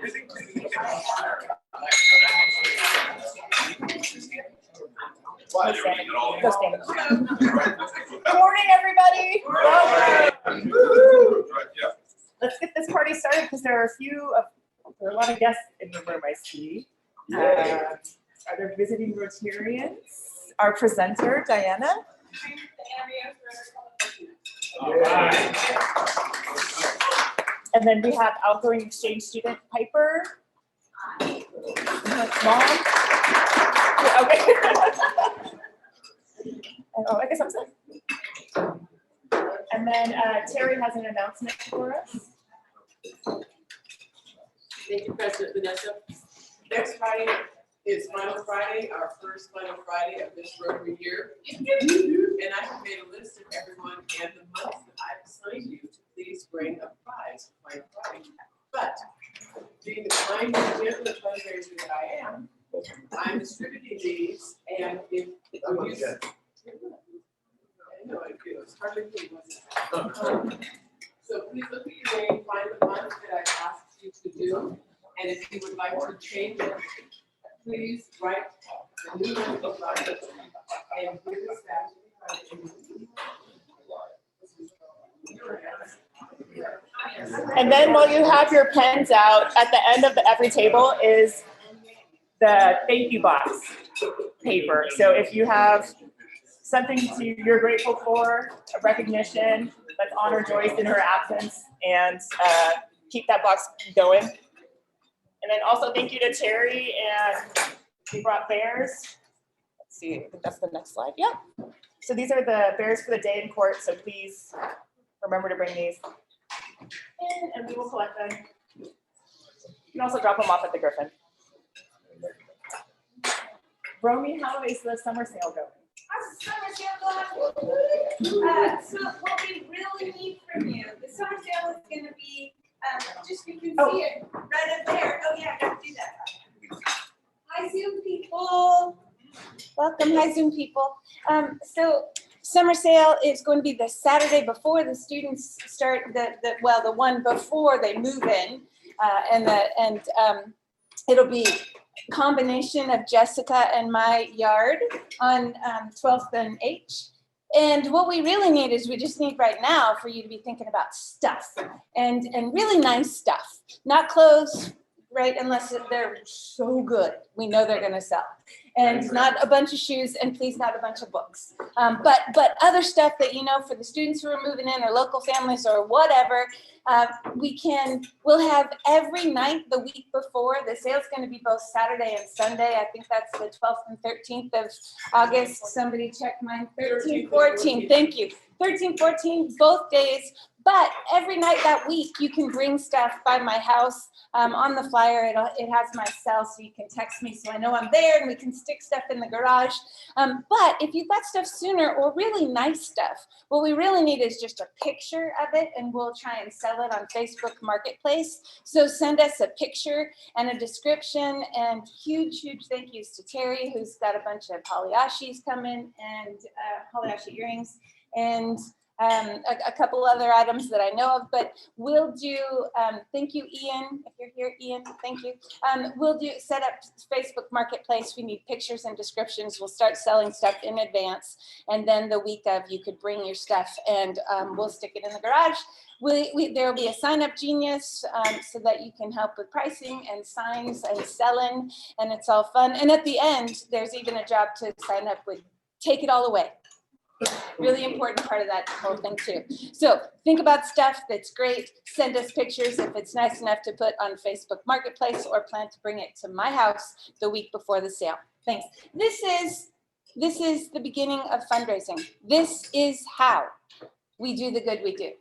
Go stand. Good morning, everybody. Let's get this party started because there are a lot of guests in the room I see. Are there visiting Rotarians? Our presenter, Dianna. And then we have outgoing exchange student Piper. Mom. Okay. Oh, I guess I'm set. And then Terry has an announcement for us. Thank you, President Vanessa. Next Friday is Final Friday, our first Final Friday of this Rotary Year. And I have made a list of everyone and the months that I've assigned you to please bring a prize for Final Friday. But being the kind and gentle fundraiser that I am, I'm distributing these, and if you it's hardly me, was it? So please look at your name, find the month that I've asked you to do, and if you would like to change it, please write a new one about it and give us that. And then while you have your pens out, at the end of every table is the thank you box paper. So if you have something you're grateful for, a recognition, let's honor Joyce in her absence and keep that box going. And then also thank you to Terry, and we brought bears. Let's see, I think that's the next slide. Yep. So these are the bears for the day in court. So please remember to bring these in, and we will collect them. You can also drop them off at the Griffin. Romi, how is the summer sale going? How's the summer sale going? So what we really need from you, the summer sale is going to be, just you can see it right up there. Oh yeah, I got to do that. Hi Zoom people. Welcome, hi Zoom people. So summer sale is going to be the Saturday before the students start, the one before they move in, it'll be combination of Jessica and my yard on 12th and H. And what we really need is we just need right now for you to be thinking about stuff and really nice stuff, not clothes, right? Unless they're so good, we know they're going to sell. And not a bunch of shoes, and please not a bunch of books. But other stuff that, you know, for the students who are moving in or local families or whatever, we'll have every night the week before. The sale's going to be both Saturday and Sunday. I think that's the 12th and 13th of August. Somebody check mine. 13, 14. Thank you. 13, 14, both days. But every night that week, you can bring stuff by my house. On the flyer, it has my cell, so you can text me so I know I'm there, and we can stick stuff in the garage. But if you've got stuff sooner or really nice stuff, what we really need is just a picture of it, and we'll try and sell it on Facebook Marketplace. So send us a picture and a description, and huge, huge thank yous to Terry, who's got a bunch of Haliashis coming, and Haliashi earrings, and a couple other items that I know of, but we'll do, thank you, Ian, if you're here, Ian, thank you. We'll set up Facebook Marketplace. We need pictures and descriptions. We'll start selling stuff in advance. And then the week of, you could bring your stuff, and we'll stick it in the garage. There'll be a sign-up genius so that you can help with pricing and signs and selling, and it's all fun. And at the end, there's even a job to sign up with Take It All Away. Really important part of that whole thing too. So think about stuff that's great. Send us pictures if it's nice enough to put on Facebook Marketplace, or plan to bring it to my house the week before the sale. Thanks. This is the beginning of fundraising. This is how we do the good we do,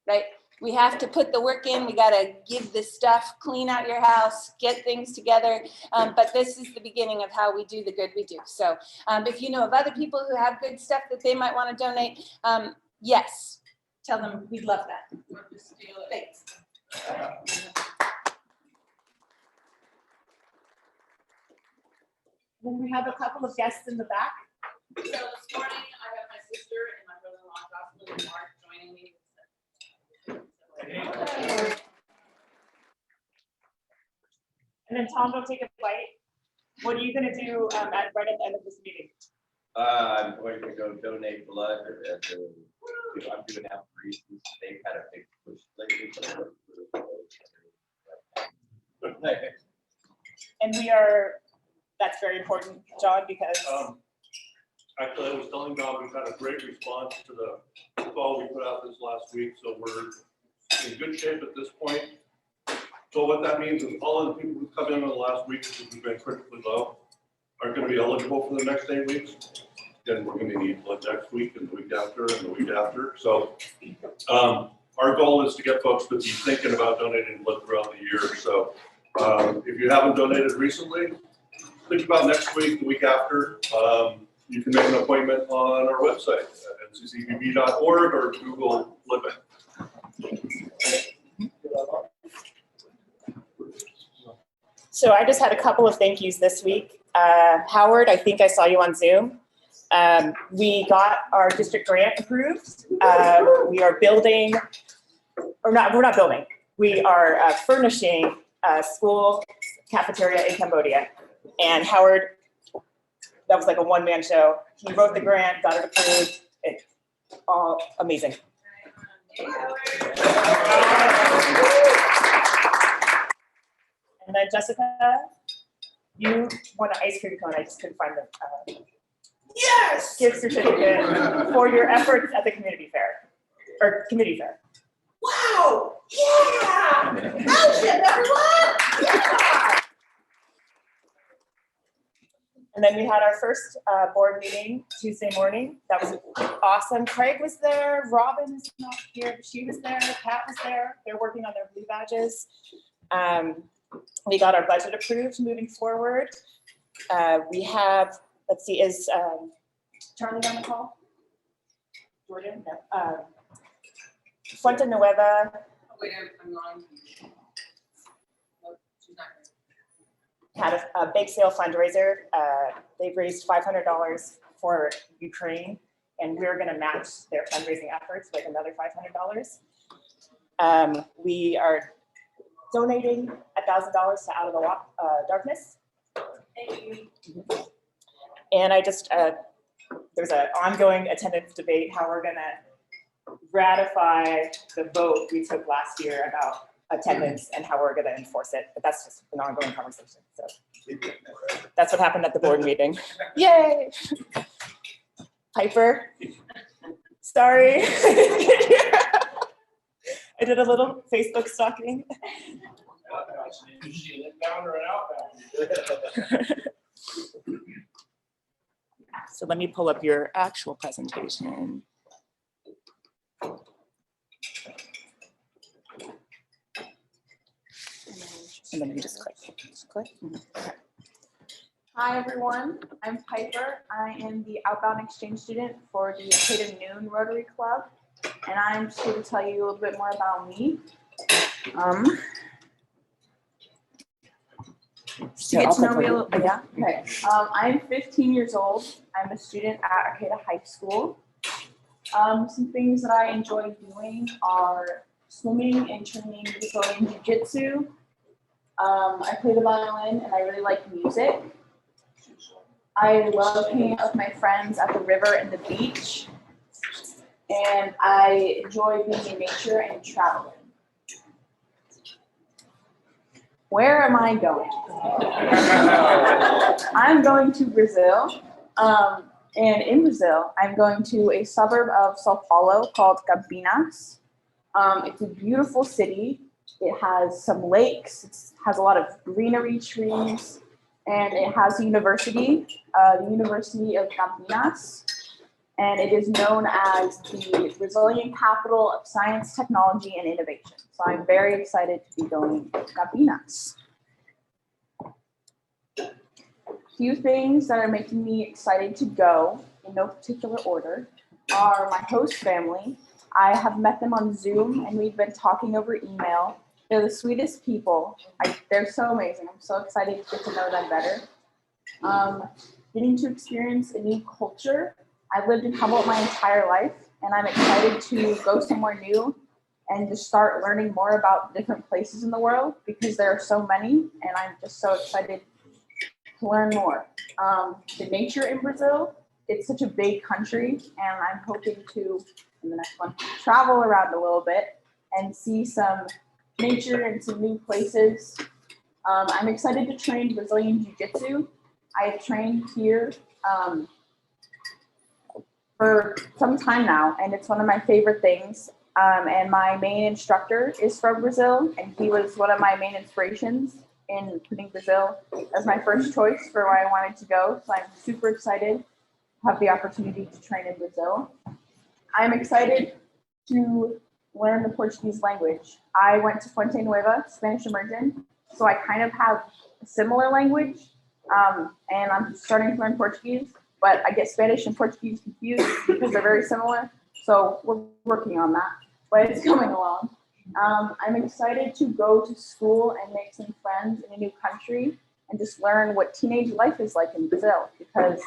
right? We have to put the work in. We got to give this stuff, clean out your house, get things together. But this is the beginning of how we do the good we do. So if you know of other people who have good stuff that they might want to donate, yes, tell them we'd love that. Thanks. Then we have a couple of guests in the back. So this morning I have my sister and my brother-in-law, Jocelyn and Mark, joining me. And then Tom, don't take a bite. What are you gonna do right at the end of this meeting? I'm going to go donate blood at the, I'm doing apheresis. They've had a big push lately. And we are, that's very important, John, because Actually, I was telling Don, we've had a great response to the call we put out this last week, so we're in good shape at this point. So what that means is all of the people who come in the last week, because we've been critically low, are going to be eligible for the next 8 weeks. Then we're going to need blood next week and the week after and the week after. So our goal is to get folks to be thinking about donating blood throughout the year. So if you haven't donated recently, think about next week, the week after. You can make an appointment on our website at nccbb.org or Google Living. so I just had a couple of thank yous this week. Howard, I think I saw you on Zoom. We got our district grant approved. We are building, or not, we're not building. We are furnishing a school cafeteria in Cambodia. And Howard, that was like a one-man show. He wrote the grant, got it approved. It's all amazing. And then Jessica, you won an ice cream cone. I just couldn't find the Yes! gift certificate for your efforts at the community fair, or committee fair. Wow! Yeah! Fellowship, everyone! Yeah! And then we had our first board meeting Tuesday morning. That was awesome. Craig was there. Robin is not here, but she was there. Pat was there. They're working on their blue badges. We got our budget approved moving forward. We have, let's see, is Charlie on the call? Jordan? No. Fuente Nueva. Oh, wait, I'm lying. Nope, she's not here. Had a bake sale fundraiser. They've raised $500 for Ukraine, and we're going to match their fundraising efforts with another $500. We are donating $1,000 to Out of the Darkness. Thank you. And I just, there's an ongoing attendance debate how we're going to ratify the vote we took last year about attendance and how we're going to enforce it. But that's just an ongoing conversation. So that's what happened at the board meeting. Yay! Piper, sorry. I did a little Facebook stalking. So let me pull up your actual presentation. And then you just click. Okay. Hi, everyone. I'm Piper. I am the outbound exchange student for the Arcata Noon Rotary Club, and I'm just here to tell you a little bit more about me. To get to know me a little, yeah, okay. I'm 15 years old. I'm a student at Arcata High School. Some things that I enjoy doing are swimming and training Brazilian Jiu-Jitsu. I play the violin and I really like music. I love hanging out with my friends at the river and the beach. And I enjoy being in nature and traveling. Where am I going? I'm going to Brazil. And in Brazil, I'm going to a suburb of Sao Paulo called Campinas. It's a beautiful city. It has some lakes. It has a lot of greenery trees. And it has a university, the University of Campinas. And it is known as the Brazilian capital of science, technology, and innovation. So I'm very excited to be going to Campinas. A few things that are making me excited to go, in no particular order, are my host family. I have met them on Zoom, and we've been talking over email. They're the sweetest people. They're so amazing. I'm so excited to get to know them better. Getting to experience a new culture. I've lived in Humboldt my entire life, and I'm excited to go somewhere new and just start learning more about different places in the world because there are so many, and I'm just so excited to learn more. The nature in Brazil, it's such a big country, and I'm hoping to, in the next one, travel around a little bit and see some nature and some new places. I'm excited to train Brazilian Jiu-Jitsu. I have trained here for some time now, and it's one of my favorite things. And my main instructor is from Brazil, and he was one of my main inspirations in putting Brazil as my first choice for where I wanted to go. So I'm super excited to have the opportunity to train in Brazil. I'm excited to learn the Portuguese language. I went to Fuente Nueva, Spanish immersion, so I kind of have a similar language, and I'm starting to learn Portuguese, but I get Spanish and Portuguese confused because they're very similar, so we're working on that, but it's coming along. I'm excited to go to school and make some friends in a new country and just learn what teenage life is like in Brazil, because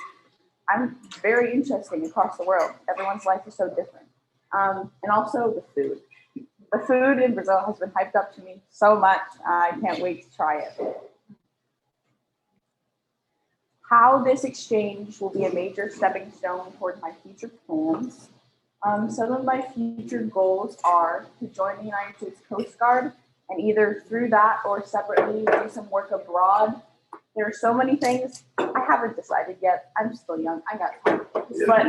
I'm very interesting across the world. Everyone's life is so different. And also the food. The food in Brazil has been hyped up to me so much. I can't wait to try it. How this exchange will be a major stepping stone toward my future plans. Some of my future goals are to join the United States Coast Guard and either through that or separately do some work abroad. There are so many things I haven't decided yet. I'm still young, I got time. But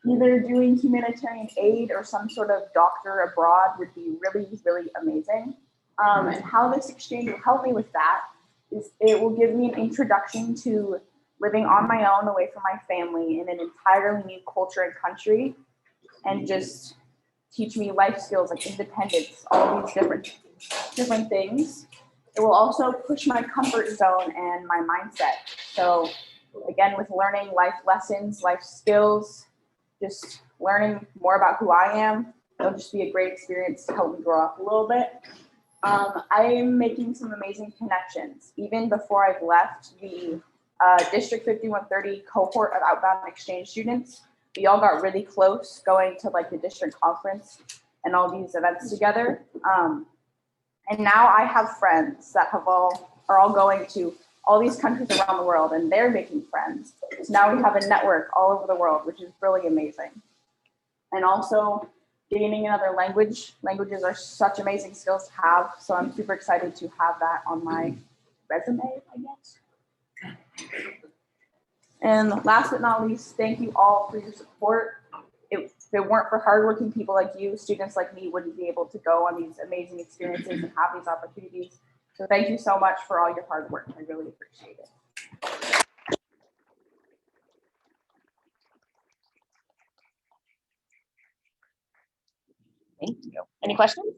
either doing humanitarian aid or some sort of doctor abroad would be really, really amazing. And how this exchange will help me with that is it will give me an introduction to living on my own away from my family in an entirely new culture and country, and just teach me life skills like independence, all these different things. It will also push my comfort zone and my mindset. So again, with learning life lessons, life skills, just learning more about who I am, it'll just be a great experience to help me grow up a little bit. I am making some amazing connections. Even before I've left the District 5130 cohort of outbound exchange students, we all got really close going to like the district conference and all these events together. And now I have friends that are all going to all these countries around the world, and they're making friends. So now we have a network all over the world, which is really amazing. And also gaining another language. Languages are such amazing skills to have. So I'm super excited to have that on my resume, I guess. And last but not least, thank you all for your support. If it weren't for hardworking people like you, students like me wouldn't be able to go on these amazing experiences and have these opportunities. So thank you so much for all your hard work. I really appreciate it. Thank you. Any questions?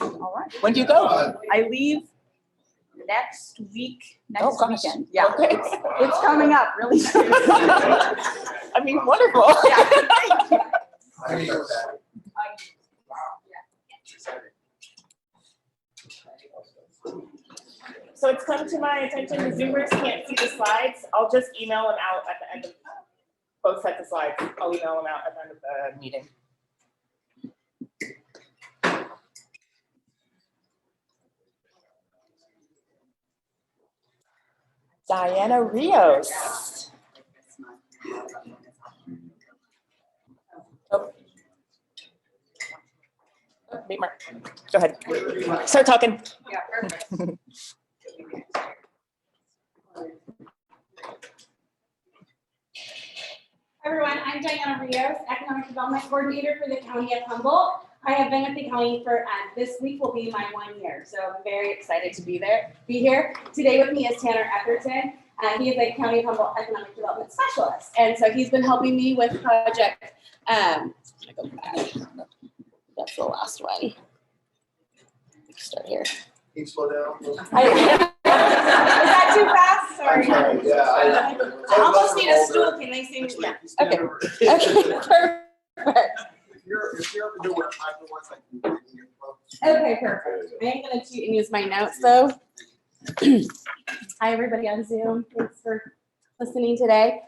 All right. When do you go? I leave next week, next gosh. weekend. Yeah, Okay. it's coming up really soon. I mean, wonderful. Thank you. So it's come to my attention, the Zoomers can't see the slides. I'll just email them out at the end of both sets of slides. I'll email them out at the end of the meeting. Dianna Rios. Oh. Wait, Mark. Go ahead. Start talking. Yeah, perfect. Hi everyone, I'm Dianna Rios, Economic Development Coordinator for the County of Humboldt. I have been at the county for, this week will be my 1 year, so I'm very excited to be here. Today with me is Tanner Eckerton. He is a County of Humboldt Economic Development Specialist, and so he's been helping me with project, go back. That's the last one. Start here. Can you slow down? Is that too fast? Sorry. Yeah. I almost need a stool. Can they see me? Yeah. Okay. Okay. Perfect. If you're ever doing I Okay, perfect. I am going to cheat and use my notes though. Hi, everybody on Zoom. Thanks for listening today.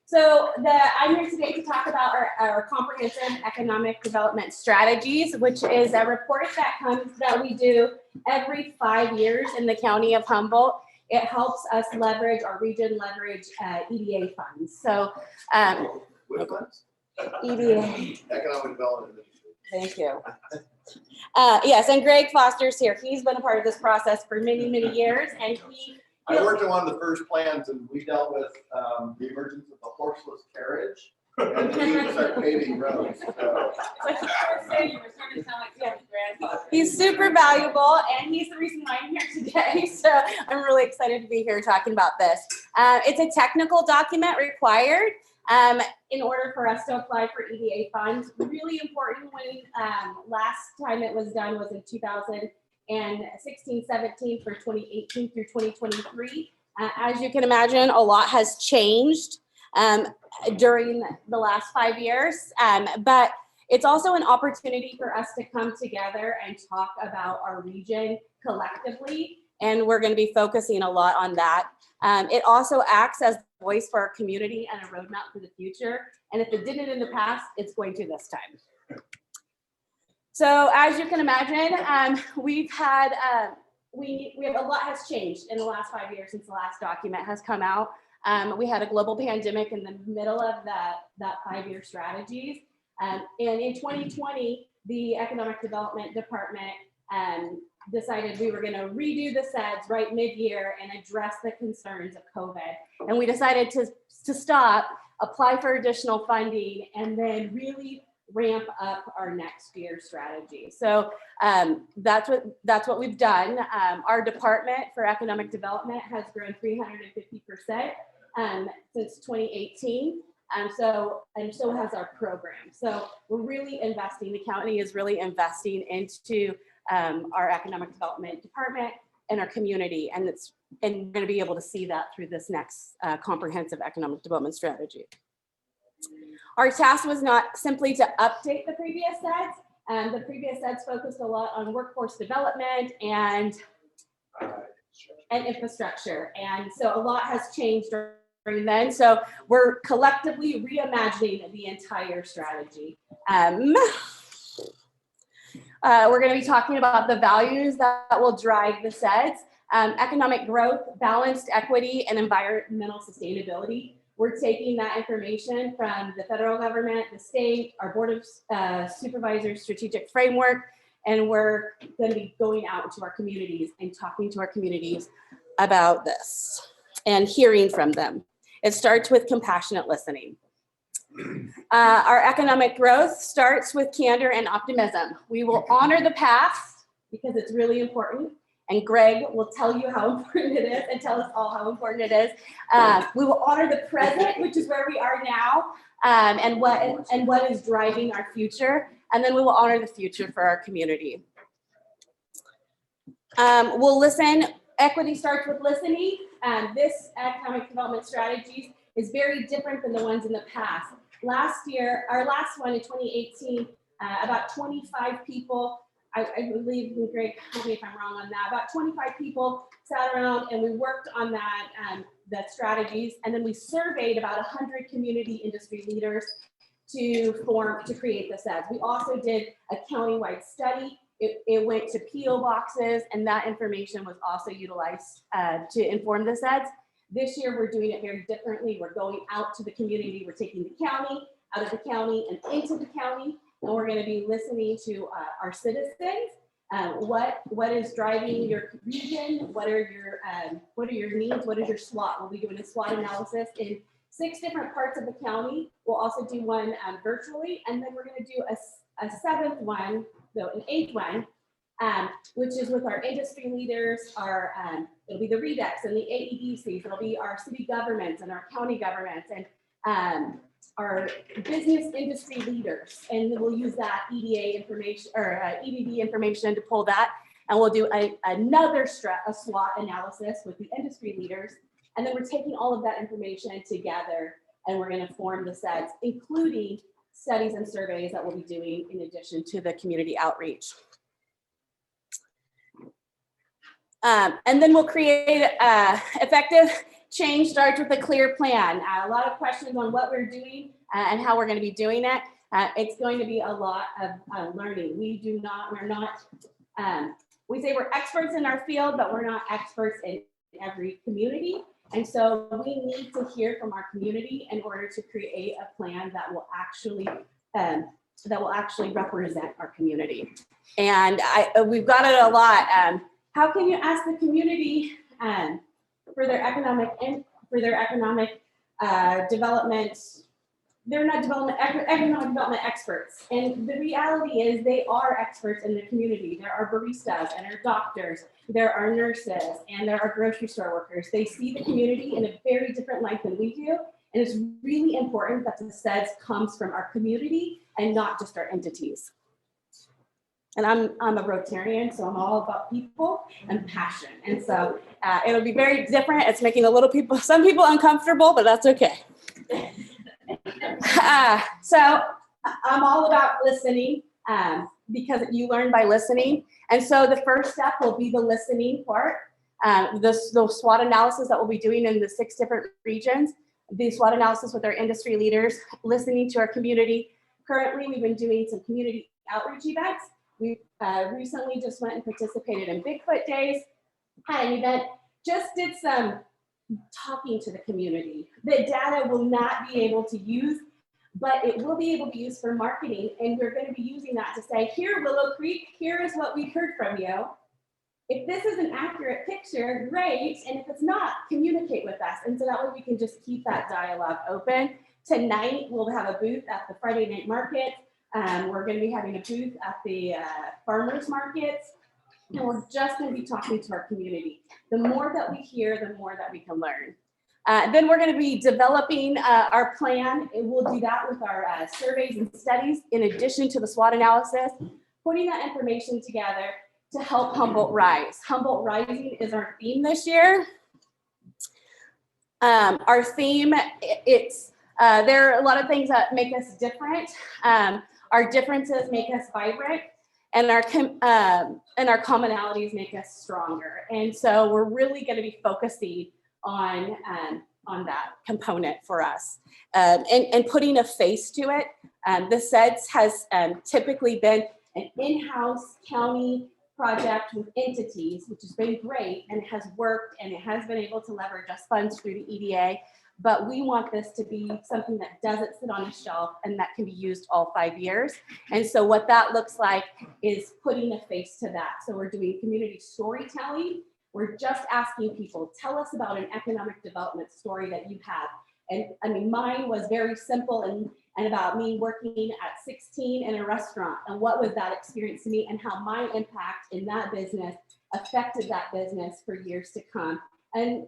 So I'm here today to talk about our comprehensive economic development strategies, which is a report that we do every 5 years in the county of Humboldt. It helps us leverage, our region leverage EDA funds. So Which ones? EDA, Economic Development. thank you. Yes, and Greg Foster's here. He's been a part of this process for many, many years, and I worked on one of the first plans and we dealt with the emergence of the horseless carriage. And then we started paving roads. So. He's super valuable, and he's the reason why I'm here today. So I'm really excited to be here talking about this. It's a technical document required in order for us to apply for EDA funds. Really important when last time it was done was in 2016-17 for 2018 through 2023. As you can imagine, a lot has changed during the last 5 years, but it's also an opportunity for us to come together and talk about our region collectively, and we're going to be focusing a lot on that. It also acts as a voice for our community and a roadmap for the future, and if it didn't in the past, it's going to this time. So as you can imagine, we've had, we have a lot has changed in the last 5 years since the last document has come out. We had a global pandemic in the middle of that 5-year strategies. And in 2020, the Economic Development Department decided we were going to redo the CEDS right mid-year and address the concerns of COVID. And we decided to stop, apply for additional funding, and then really ramp up our next year's strategy. So that's what we've done. Our department for economic development has grown 350% since 2018. So has our program. So we're really investing, the county is really investing into our economic development department and our community. And we're going to be able to see that through this next comprehensive economic development strategy. Our task was not simply to update the previous CEDS. The previous CEDS focused a lot on workforce development and infrastructure. And so a lot has changed during then. So we're collectively reimagining the entire strategy. We're going to be talking about the values that will drive the CEDS, economic growth, balanced equity, and environmental sustainability. We're taking that information from the federal government, the state, our Board of Supervisors strategic framework, and we're going to be going out into our communities and talking to our communities about this and hearing from them. It starts with compassionate listening. Our economic growth starts with candor and optimism. We will honor the past because it's really important. And Greg will tell you how important it is and tell us all how important it is. We will honor the present, which is where we are now, and what is driving our future. And then we will honor the future for our community. We'll listen. Equity starts with listening. This economic development strategies is very different than the ones in the past. Last year, our last one in 2018, about 25 people, I believe, Greg, tell me if I'm wrong on that, about 25 people sat around and we worked on that, that strategies, and then we surveyed about 100 community industry leaders to create the CEDS. We also did a countywide study. It went to PO boxes, and that information was also utilized to inform the CEDS. This year, we're doing it very differently. We're going out to the community. We're taking the county, out of the county, and into the county. And we're going to be listening to our citizens. What is driving your region? What are your needs? What is your SWOT? We'll be doing a SWOT analysis in 6 different parts of the county. We'll also do one virtually, and then we're going to do a 7th one, so an 8th one, which is with our industry leaders. It'll be the REDEX and the AEDCs. It'll be our city governments and our county governments and our business industry leaders, and then we'll use that EDA information or EDD information to pull that, and we'll do another SWOT analysis with the industry leaders, and then we're taking all of that information together, and we're going to form the CEDS, including studies and surveys that we'll be doing in addition to the community outreach. And then we'll create effective change starts with a clear plan. A lot of questions on what we're doing and how we're going to be doing it. It's going to be a lot of learning. We're not, we say we're experts in our field, but we're not experts in every community. And so we need to hear from our community in order to create a plan that will actually represent our community. And we've got it a lot. How can you ask the community for their economic development? They're not economic development experts. And the reality is they are experts in the community. There are baristas and there are doctors, there are nurses, and there are grocery store workers. They see the community in a very different light than we do. And it's really important that the CEDS comes from our community and not just our entities. And I'm a Rotarian, so I'm all about people and passion. And so it'll be very different. It's making some people uncomfortable, but that's okay. So I'm all about listening because you learn by listening. And so the first step will be the listening part. The SWOT analysis that we'll be doing in the 6 different regions, the SWOT analysis with our industry leaders, listening to our community. Currently, we've been doing some community outreach events. We recently just went and participated in Bigfoot Days, had an event, just did some talking to the community. The data will not be able to use, but it will be able to use for marketing. And we're going to be using that to say, here, Willow Creek, here is what we heard from you. If this is an accurate picture, great. And if it's not, communicate with us. And so that way we can just keep that dialogue open. Tonight, we'll have a booth at the Friday night market. We're going to be having a booth at the farmers markets. And we're just going to be talking to our community. The more that we hear, the more that we can learn. Then we're going to be developing our plan, and we'll do that with our surveys and studies, in addition to the SWOT analysis, putting that information together to help Humboldt rise. Humboldt Rising is our theme this year. Our theme, there are a lot of things that make us different. Our differences make us vibrant. And our commonalities make us stronger. And so we're really going to be focusing on that component for us and putting a face to it. The CEDS has typically been an in-house county project with entities, which has been great and it has worked and it has been able to leverage us funds through the EDA. But we want this to be something that doesn't sit on a shelf and that can be used all 5 years. And so what that looks like is putting a face to that. So we're doing community storytelling. We're just asking people, tell us about an economic development story that you have. And I mean, mine was very simple and about me working at 16 in a restaurant and what was that experience to me and how my impact in that business affected that business for years to come. And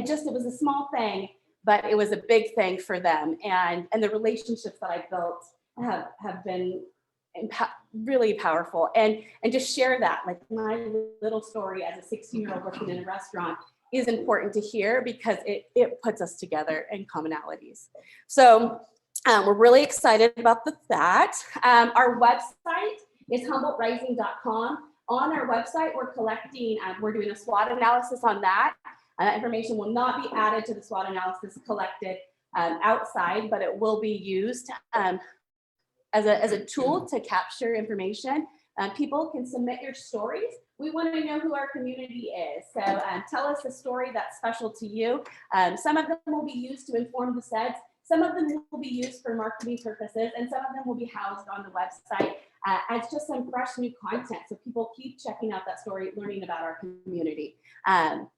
just, it was a small thing, but it was a big thing for them. And the relationships that I built have been really powerful. And just share that, like my little story as a 16-year-old working in a restaurant is important to hear because it puts us together in commonalities. So we're really excited about that. Our website is HumboldtRising.com. On our website, we're collecting, we're doing a SWOT analysis on that. That information will not be added to the SWOT analysis collected outside, but it will be used as a tool to capture information. People can submit your stories. We want to know who our community is. So tell us a story that's special to you. Some of them will be used to inform the CEDS. Some of them will be used for marketing purposes, and some of them will be housed on the website as just some fresh new content. So people keep checking out that story, learning about our community. And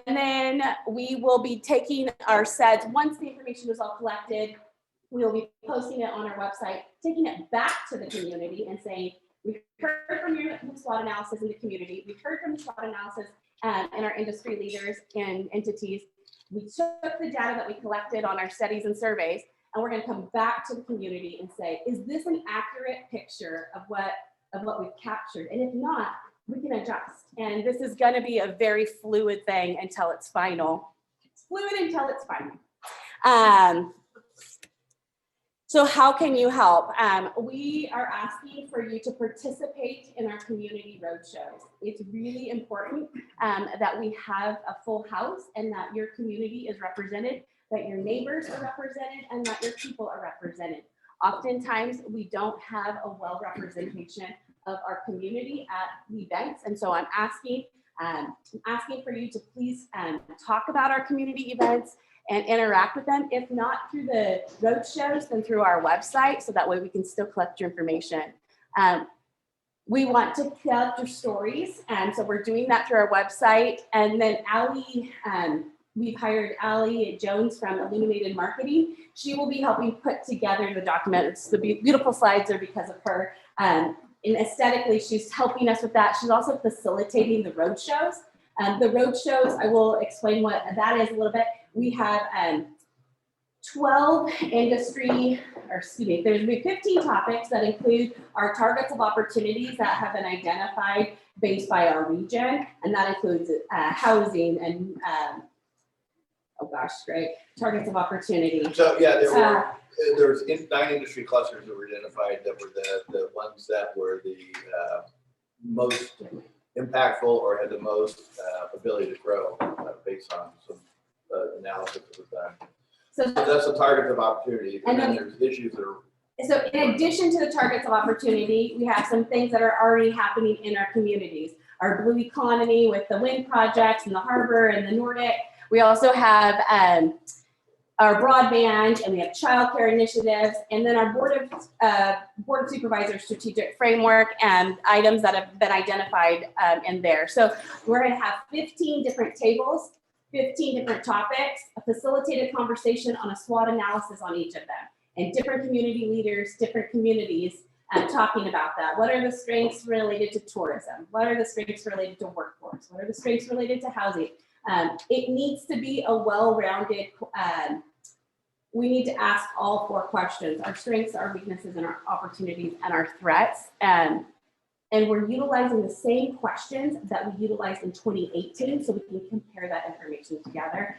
then we will be taking our CEDS, once the information is all collected, we will be posting it on our website, taking it back to the community and saying, we heard from your SWOT analysis in the community, we heard from the SWOT analysis and our industry leaders and entities. We took the data that we collected on our studies and surveys, and we're going to come back to the community and say, is this an accurate picture of what we've captured? And if not, we can adjust. And this is going to be a very fluid thing until it's final. It's fluid until it's final. So how can you help? We are asking for you to participate in our community roadshows. It's really important. that we have a full house and that your community is represented, that your neighbors are represented, and that your people are represented. Oftentimes, we don't have a well representation of our community at the events, and so I'm asking for you to please talk about our community events and interact with them. If not through the road shows, then through our website, so that way we can still collect your information. We want to collect your stories, and so we're doing that through our website. And then Allie, we've hired Allie Jones from Illuminated Marketing. She will be helping put together the documents. The beautiful slides are because of her. And aesthetically, she's helping us with that. She's also facilitating the road shows. The road shows, I will explain what that is a little bit. We have 12 industry, or excuse me, there's 15 topics that include our targets of opportunities that have been identified based by our region. And that includes housing and, oh gosh, great, targets of opportunity. So yeah, there's 9 industry clusters that were identified that were the ones that were the most impactful or had the most ability to grow based on some analysis that was done. So that's the target of opportunity, and then there's issues that are. So in addition to the targets of opportunity, we have some things that are already happening in our communities. Our blue economy with the wind projects and the harbor and the Nordic. We also have our broadband, and we have childcare initiatives, and then our board of supervisors strategic framework and items that have been identified in there. So we're going to have 15 different tables, 15 different topics, a facilitated conversation on a SWOT analysis on each of them, and different community leaders, different communities talking about that. What are the strengths related to tourism? What are the strengths related to workforce? What are the strengths related to housing? It needs to be a well-rounded, we need to ask all 4 questions: our strengths, our weaknesses, and our opportunities, and our threats. And we're utilizing the same questions that we utilized in 2018, so we can compare that information together.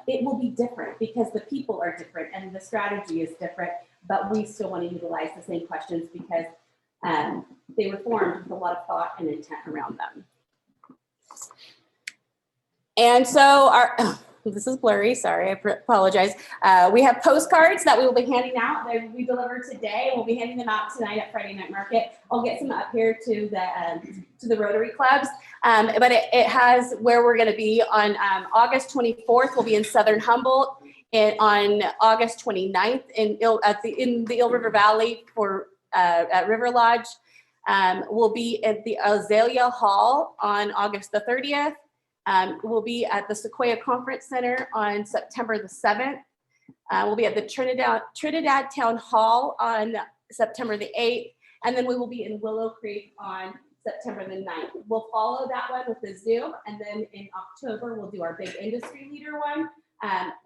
It will be different because the people are different and the strategy is different, but we still want to utilize the same questions because they were formed with a lot of thought and intent around them. And so this is blurry, sorry, I apologize. We have postcards that we will be handing out. We delivered today. We'll be handing them out tonight at Friday Night Market. I'll get some up here to the Rotary clubs. But it has where we're gonna be on August 24th, we'll be in Southern Humboldt, and on August 29th in the Eel River Valley at River Lodge. We'll be at the Azalea Hall on August the 30th. We'll be at the Sequoia Conference Center on September the 7th. We'll be at the Trinidad Town Hall on September the 8th. And then we will be in Willow Creek on September the 9th. We'll follow that one with the Zoom. And then in October, we'll do our big industry leader one.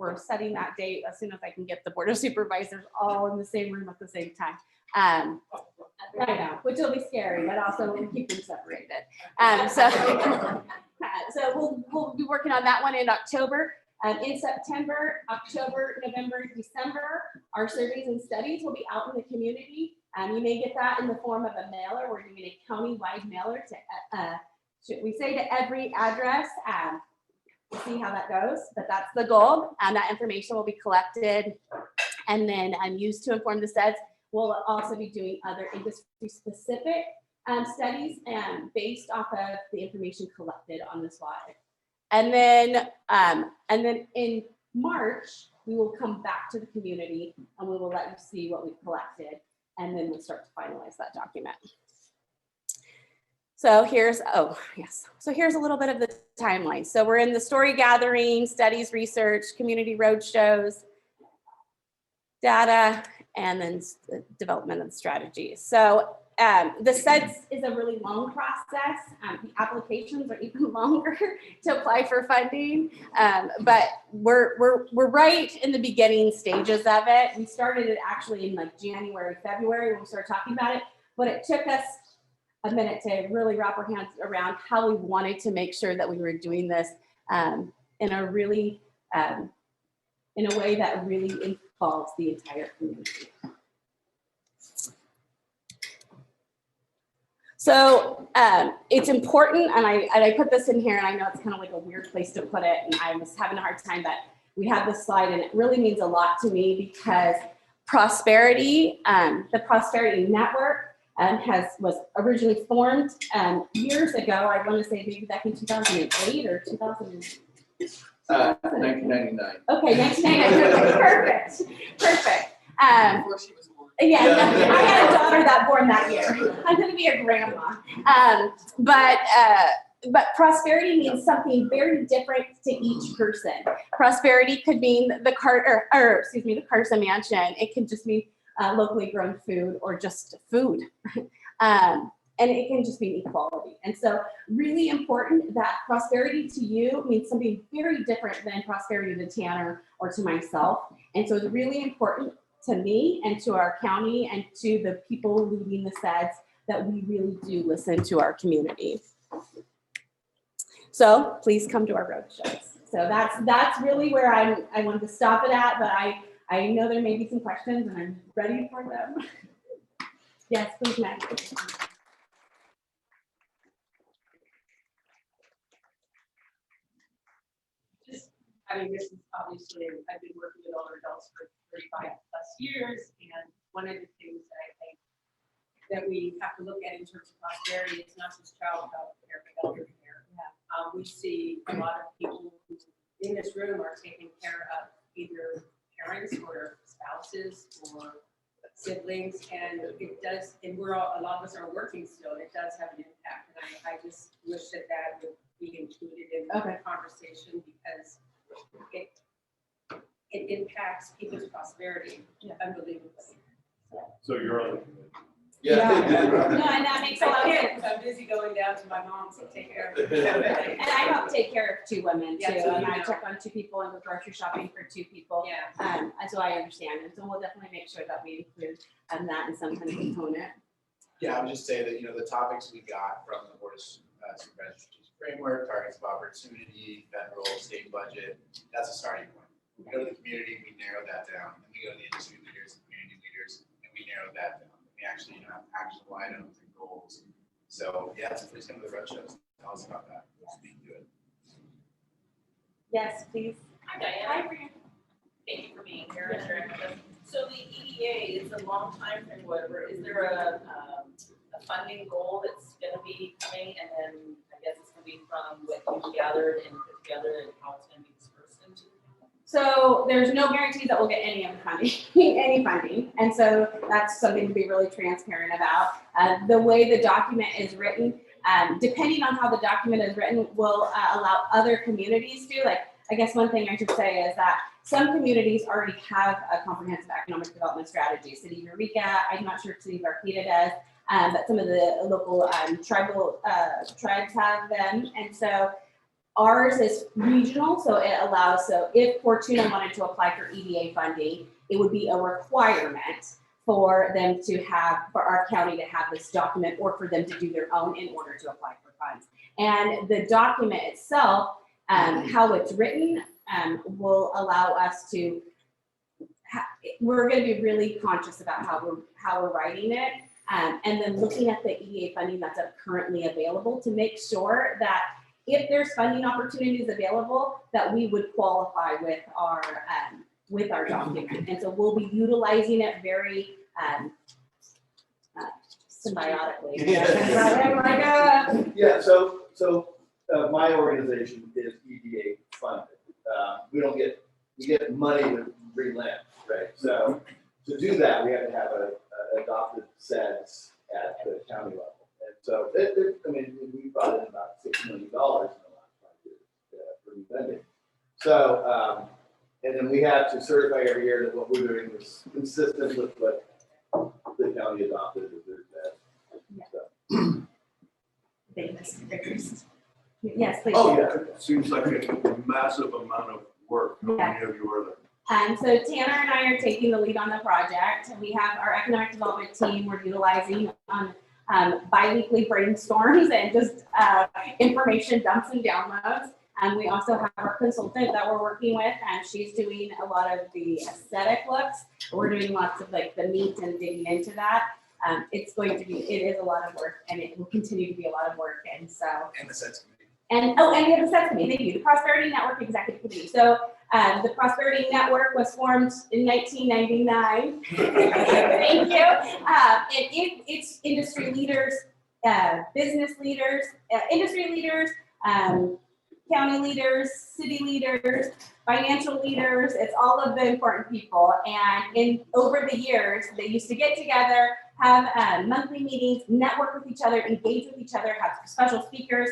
We're setting that date as soon as I can get the Board of Supervisors all in the same room at the same time. I know, which will be scary, but also we'll keep them separated. So we'll be working on that one in October. In September, October, November, December, our surveys and studies will be out in the community. You may get that in the form of a mailer. We're doing a county-wide mailer to, should we say to every address. We'll see how that goes, but that's the goal. That information will be collected and then used to inform the CEDS. We'll also be doing other industry-specific studies based off of the information collected on the slide. And then in March, we will come back to the community and we will let you see what we've collected, and then we'll start to finalize that document. So here's, so here's a little bit of the timeline. So we're in the story gathering, studies, research, community roadshows, data, and then development of strategies. So the CEDS is a really long process. The applications are even longer to apply for funding, but we're right in the beginning stages of it. We started it actually in like January, February when we started talking about it, but it took us a minute to really wrap our hands around how we wanted to make sure that we were doing this in a really, in a way that really involves the entire community. So it's important, and I put this in here, and I know it's kind of like a weird place to put it, and I was having a hard time, but we have this slide, and it really means a lot to me because prosperity, the Prosperity Network was originally formed years ago. I want to say maybe back in 2008 or 2000. 1999. Okay, 1999. Perfect. Before she was born. Yeah, I had a daughter that born that year. I'm going to be a grandma. But prosperity means something very different to each person. Prosperity could mean the Carson Mansion. It can just mean locally grown food or just food. And it can just mean equality. And so really important that prosperity to you means something very different than prosperity to Tanner or to myself. And so it's really important to me and to our county and to the people leading the CEDS that we really do listen to our community. So please come to our roadshows. So that's really where I wanted to stop it at, but I know there may be some questions and I'm ready for them. Yes, please, Matt. I mean, this is obviously, I've been working with older adults for 35+ years, and one of the things that I think that we have to look at in terms of prosperity is not just child health care, but elder care. Yeah. We see a lot of people who in this room are taking care of either parents or spouses or siblings, and it does, and a lot of us are working still, and it does have an impact. And I just wish that would be included in the conversation because it impacts people's prosperity unbelievably. So you're on. Yeah. No, and that makes a lot of sense. I'm busy going down to my mom's to take care of it. And I help take care of 2 women too, Yeah, so and you I know. check on 2 people and go grocery shopping for 2 people. Yeah. And so I understand, and so we'll definitely make sure that we include that in some kind of component. Yeah, I would just say that, the topics we got from the Board of Supervisors Strategic Framework, targets of opportunity, federal, state budget, that's a starting point. We go to the community, we narrow that down, and we go to the industry leaders and community leaders, and we narrow that down. We actually have actionable items and goals. So yeah, please come to the roadshows. Tell us about that. We'll speak to it. Yes, please. Hi, Diana. Thank you for being here. So the EDA is a long time frame, whatever. Is there a funding goal that's going to be coming? And then I guess it's going to be from what you've gathered and put together and how it's going to be dispersed into? So there's no guarantee that we'll get any of the funding, any funding. And so that's something to be really transparent about. The way the document is written, depending on how the document is written, will allow other communities to, like, I guess one thing I should say is that some communities already have a comprehensive economic development strategy. City of Eureka, I'm not sure if City of Arcata does, but some of the local tribal tribes have them. And so ours is regional, so it allows, so if Fortuna wanted to apply for EDA funding, it would be a requirement for them to have, for our county to have this document or for them to do their own in order to apply for funds. And the document itself, how it's written, will allow us to, we're going to be really conscious about how we're writing it. And then looking at the EDA funding that's currently available to make sure that if there's funding opportunities available, that we would qualify with our document. And so we'll be utilizing it very symbiotically. Yeah, so my organization is EDA funded. We get money to relent, right? So to do that, we have to have a adopted CEDS at the county level. And so, we brought in about $6 million in the last 5 years for new lending. So, and then we have to certify every year that what we're doing is consistent with what the county adopted as their CEDS. So. Yes, please. Oh, yeah. It seems like a massive amount of work. How many of you are there? So Tanner and I are taking the lead on the project. We have our economic development team we're utilizing on bi-weekly brainstorms and just information dumps and downloads. And we also have our consultant that we're working with, and she's doing a lot of the aesthetic looks. We're doing lots of like the meat and digging into that. it's going to be, it is a lot of work, and it will continue to be a lot of work, and so. And the SETS committee. And, oh, and we have the SETS committee, thank you, the Prosperity Network Executive Committee. So the Prosperity Network was formed in 1999. Thank you. And it's industry leaders, business leaders, industry leaders, county leaders, city leaders, financial leaders. It's all of the important people. And over the years, they used to get together, have monthly meetings, network with each other, engage with each other, have special speakers.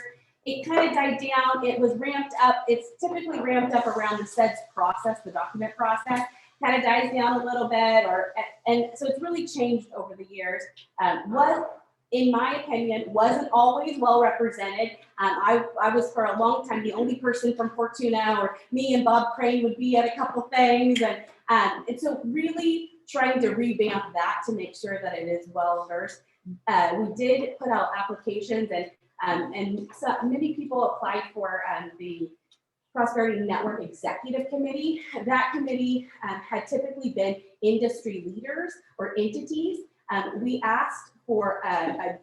It kind of died down. It was ramped up. It's typically ramped up around the CEDS process, the document process. Kind of dies down a little bit, and so it's really changed over the years. What, in my opinion, wasn't always well represented. I was for a long time the only person from Fortuna, or me and Bob Crane would be at a couple things, and so really trying to revamp that to make sure that it is well versed. We did put out applications, and so many people applied for the Prosperity Network Executive Committee. That committee had typically been industry leaders or entities. We asked for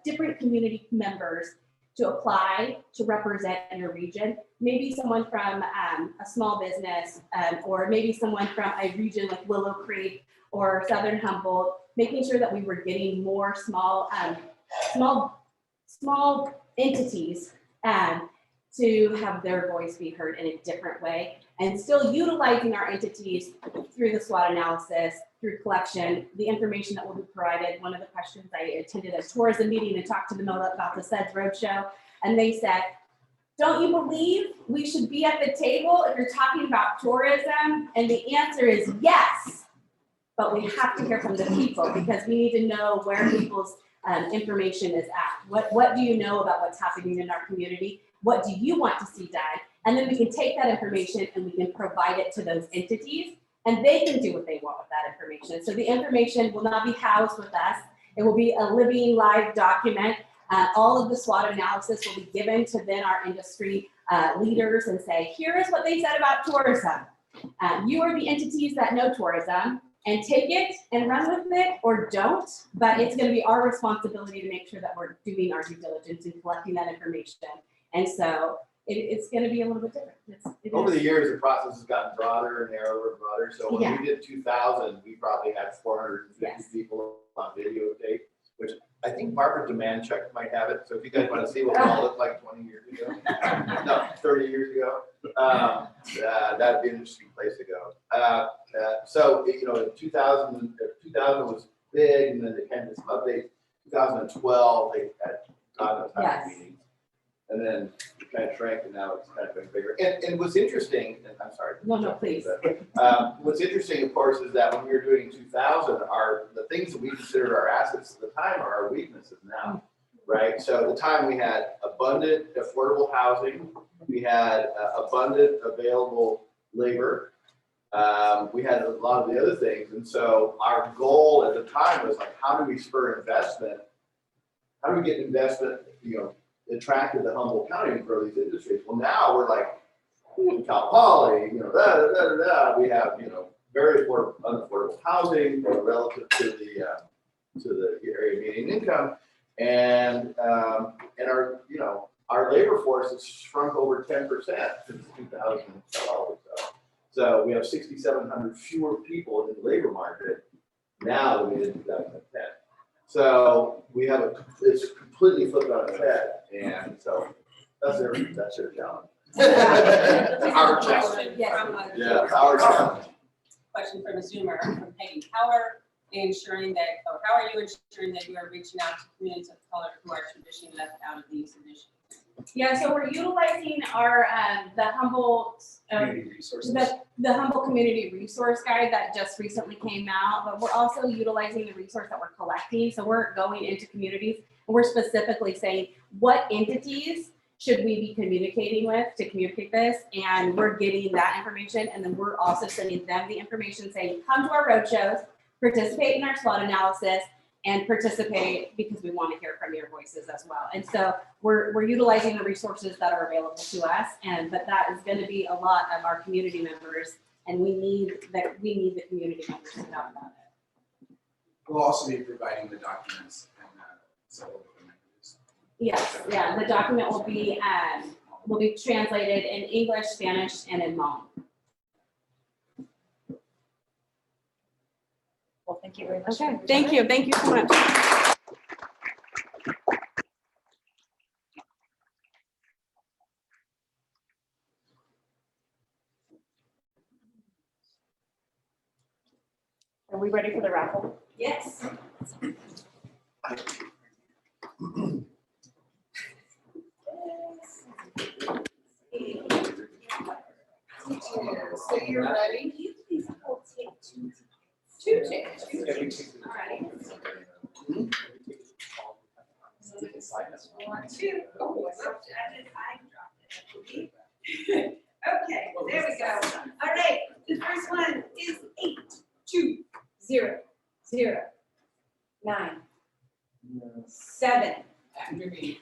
different community members to apply to represent your region. Maybe someone from a small business, or maybe someone from a region like Willow Creek or Southern Humboldt, making sure that we were getting more small entities to have their voice be heard in a different way, and still utilizing our entities through the SWOT analysis, through collection, the information that will be provided. One of the questions, I attended a tourism meeting and talked to them about the CEDS Roadshow, and they said, don't you believe we should be at the table if you're talking about tourism? And the answer is yes, but we have to hear from the people, because we need to know where people's information is at. What do you know about what's happening in our community? What do you want to see done? And then we can take that information and we can provide it to those entities, and they can do what they want with that information. So the information will not be housed with us. It will be a living, live document. All of the SWOT analysis will be given to then our industry leaders and say, here is what they said about tourism. You are the entities that know tourism, and take it and run with it, or don't, but it's going to be our responsibility to make sure that we're doing our due diligence and collecting that information. And so it's going to be a little bit different. Over the years, the process has gotten broader and narrower and broader. So when we did 2000, we probably had 450 people on videotape, which I think Margaret Demandchuk might have it. So if you guys want to see what we all looked like 20 years ago, no, 30 years ago, that'd be an interesting place to go. So, you know, 2000 was big, and then they kind of update. 2012, they had time meetings. And then it kind of shrank, and now it's kind of been bigger. And what's interesting, and I'm sorry. No, please. What's interesting, of course, is that when we were doing 2000, the things that we considered our assets at the time are our weaknesses now, right? So at the time we had abundant affordable housing, we had abundant available labor, we had a lot of the other things. And so our goal at the time was like, how do we spur investment? How do we get investment, you know, attracted to Humboldt County to grow these industries? Well, now we're like Cal Poly, you know, we have, you know, very unaffordable housing relative to the area median income, and our, you know, our labor force has shrunk over 10% since 2012. So we have 6,700 fewer people in the labor market now than we did in 2010. So we have it's completely flipped on its head, and so that's their challenge. Our challenge. Yeah, our challenge. Question from a Zoomer from Peggy. How are you ensuring that you are reaching out to communities of color who are traditionally left out of these initiatives? Yeah, so we're utilizing our the Humboldt Community resources. the Humboldt Community Resource Guide that just recently came out, but we're also utilizing the resource that we're collecting. So we're going into communities and we're specifically saying what entities should we be communicating with to communicate this, and we're getting that information, and then we're also sending them the information saying, come to our roadshows, participate in our SWOT analysis, and participate because we want to hear from your voices as well. And so we're utilizing the resources that are available to us, but that is going to be a lot of our community members, and we need the community members to know about it. We'll also be providing the documents and several of them. Yes, yeah, the document will be translated in English, Spanish, and in Hmong. Well, thank you very much. Okay, thank you so much. Are we ready for the raffle? Yes. So you're ready? Can you please hold take two tickets? All right. One, two. Oh, I dropped it. Okay, there we go. All right, the first one is 82009 7. After me.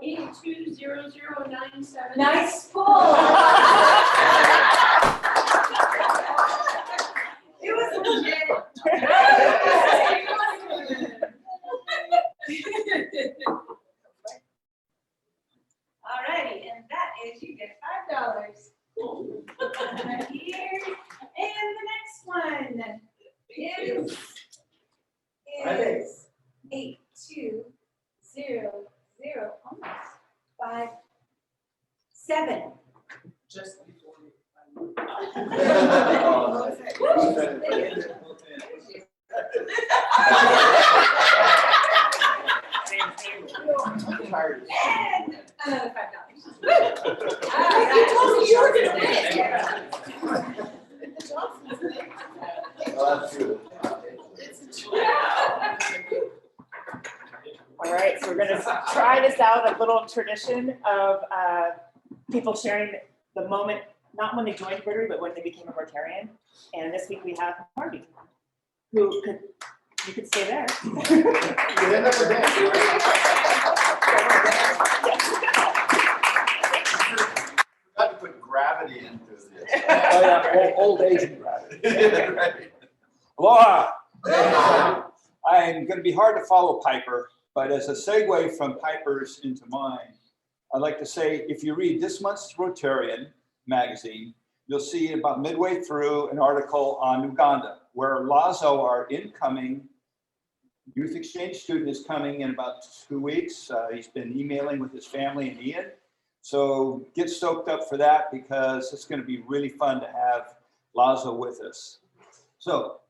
820097. Nice pull. It was legit. All righty, and that is, you get $5. Here, and the next one is 8200, almost 57. Just before you. And another $5. You told me you were gonna win. Well, that's true. All right, so we're gonna try this out, a little tradition of people sharing the moment, not when they joined Rotary, but when they became a Rotarian. And this week we have Marty, who could, you could stay there. You end up with that. Got to put gravity into this. Old Asian gravity. Right. Aloha. I'm going to be hard to follow Piper, but as a segue from Piper's into mine, I'd like to say, if you read this month's Rotarian magazine, you'll see about midway through an article on Uganda, where Lazo, our incoming youth exchange student, is coming in about 2 weeks. He's been emailing with his family and Ian. So get stoked up for that, because it's going to be really fun to have Lazo with us. So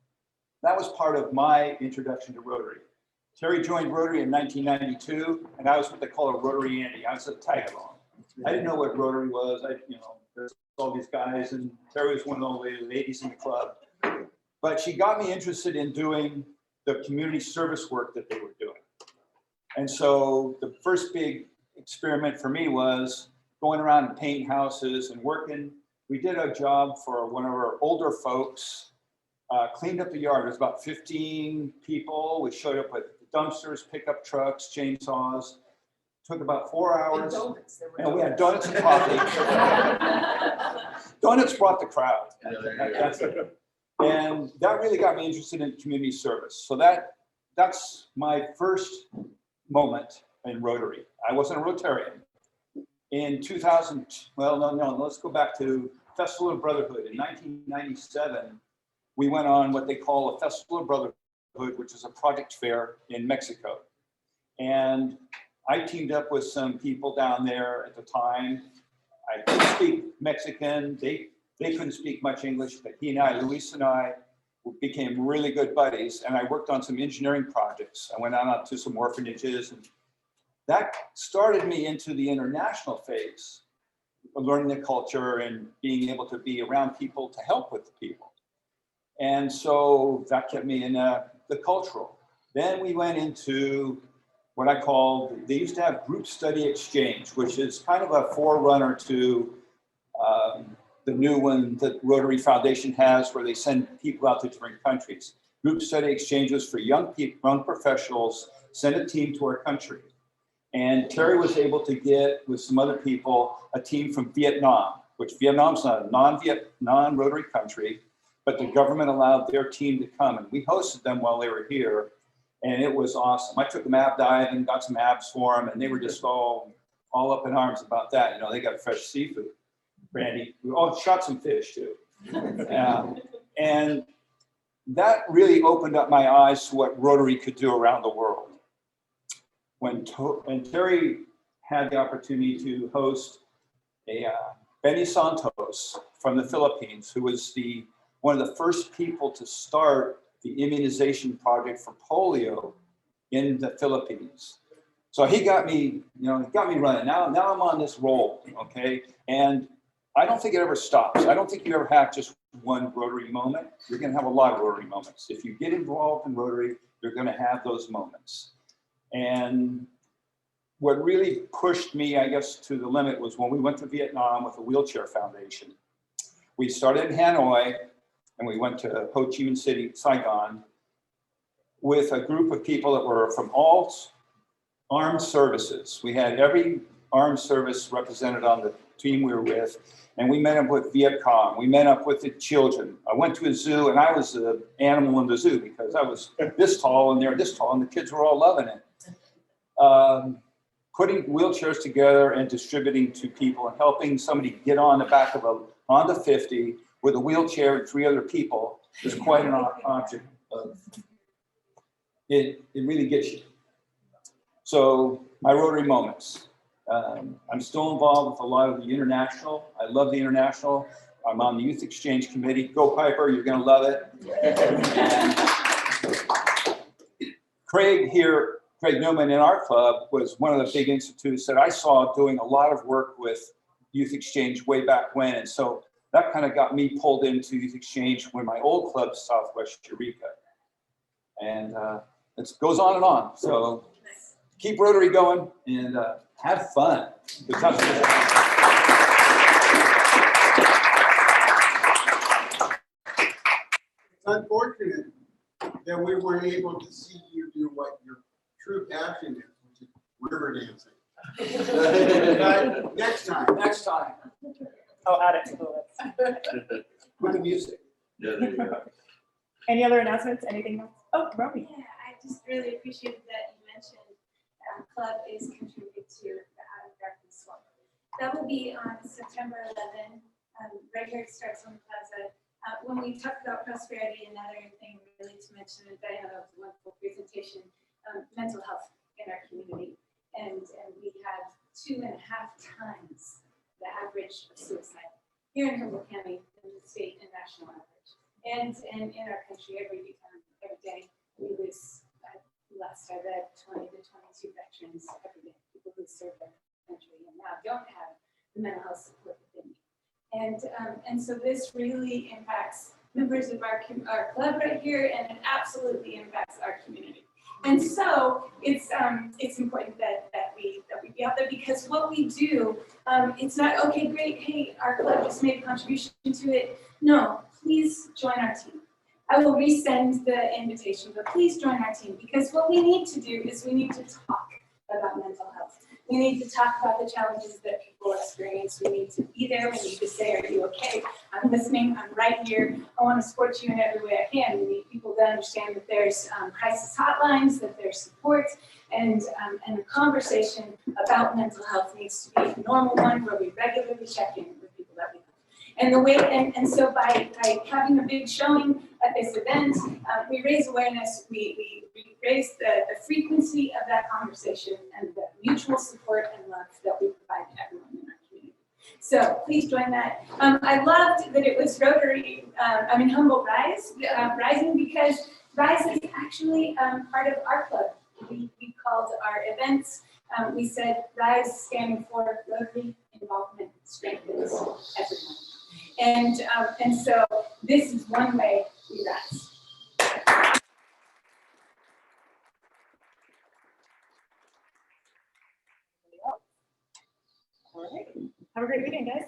that was part of my introduction to Rotary. Terry joined Rotary in 1992, and I was what they call a Rotary Andy. I was a tag along. I didn't know what Rotary was. There's all these guys, and Terry was one of the ladies in the club. But she got me interested in doing the community service work that they were doing. And so the first big experiment for me was going around and painting houses and working. We did a job for one of our older folks, cleaned up the yard. It was about 15 people. We showed up with dumpsters, pickup trucks, chainsaws. Took about 4 hours. And we had donuts and coffee. Donuts brought the crowd. That's it. And that really got me interested in community service. So that's my first moment in Rotary. I wasn't a Rotarian. In 2000, well, no, let's go back to Festival of Brotherhood. In 1997, we went on what they call a Festival of Brotherhood, which is a project fair in Mexico. And I teamed up with some people down there at the time. I could speak Mexican. They couldn't speak much English, but he and I, Luis and I, became really good buddies. And I worked on some engineering projects. I went out to some orphanages, and that started me into the international phase of learning the culture and being able to be around people to help with the people. And so that kept me in the cultural. Then we went into what I call, they used to have group study exchange, which is kind of a forerunner to the new one that Rotary Foundation has, where they send people out to different countries. Group study exchanges for young people, young professionals, send a team to our country. And Terry was able to get, with some other people, a team from Vietnam, which Vietnam's not a non-Rotary country. but the government allowed their team to come, and we hosted them while they were here, and it was awesome. I took them ab diving, got some abs for them, and they were just all up in arms about that. You know, they got fresh seafood, Brandy. We all shot some fish too. And that really opened up my eyes to what Rotary could do around the world. When Terry had the opportunity to host Benny Santos from the Philippines, who was one of the first people to start the immunization project for polio in the Philippines. So he got me, running. Now I'm on this roll, okay? And I don't think it ever stops. I don't think you ever have just one Rotary moment. You're gonna have a lot of Rotary moments. If you get involved in Rotary, you're gonna have those moments. And what really pushed me, I guess, to the limit was when we went to Vietnam with the Wheelchair Foundation. We started in Hanoi and we went to Ho Chi Minh City, Saigon, with a group of people that were from all armed services. We had every armed service represented on the team we were with, and we met up with Viet Cong. We met up with the children. I went to a zoo, and I was the animal in the zoo because I was this tall and they're this tall, and the kids were all loving it. Putting wheelchairs together and distributing to people and helping somebody get on the back of a Honda 50 with a wheelchair and 3 other people is quite an object. It really gets you. So my Rotary moments. I'm still involved with a lot of the international. I love the international. I'm on the Youth Exchange Committee. Go Piper, you're gonna love it. Craig Newman in our club was one of the big institutes that I saw doing a lot of work with Youth Exchange way back when. And so that kind of got me pulled into Youth Exchange when my old club, Southwest Eureka. And it goes on and on. So keep Rotary going and have fun. It's unfortunate that we weren't able to see you do what your true passion is, which is river dancing. But next time. Next time. I'll add it to the list. With the music. Yeah, there you go. Any other announcements? Anything else? Oh, Romi. Yeah, I just really appreciate that you mentioned club is contributing to the Out of Darkness Walk. That will be on September 11. Right here it starts on the plaza. When we talk about prosperity, another thing really to mention, and Dianna, that was a wonderful presentation, mental health in our community. And we have 2.5 times the average of suicide here in Humboldt County than the state and national average. And in our country, every day, we lose, last I read, 20 to 22 veterans every day, people who serve their country and now don't have the mental health support that they need. And so this really impacts members of our club right here, and it absolutely impacts our community. And so it's important that we be out there, because what we do, it's not, okay, great, hey, our club just made a contribution to it. No, please join our team. I will resend the invitation, but please join our team, because what we need to do is we need to talk about mental health. We need to talk about the challenges that people experience. We need to be there. We need to say, are you okay? I'm listening. I'm right here. I want to support you in every way I can. We need people to understand that there's crisis hotlines, that there's support, and a conversation about mental health needs to be a normal one where we regularly check in with people that we know. And the way, and so by having a big showing at this event, we raise awareness, we raise the frequency of that conversation and the mutual support and love that we provide to everyone in our community. So please join that. I loved that it was Rotary, Humboldt Rising, because Rise is actually part of our club. We called our events, we said Rise standing for Rotary Involvement Strengthens Everyone. And so this is one way we rise. All right. Have a great weekend, guys.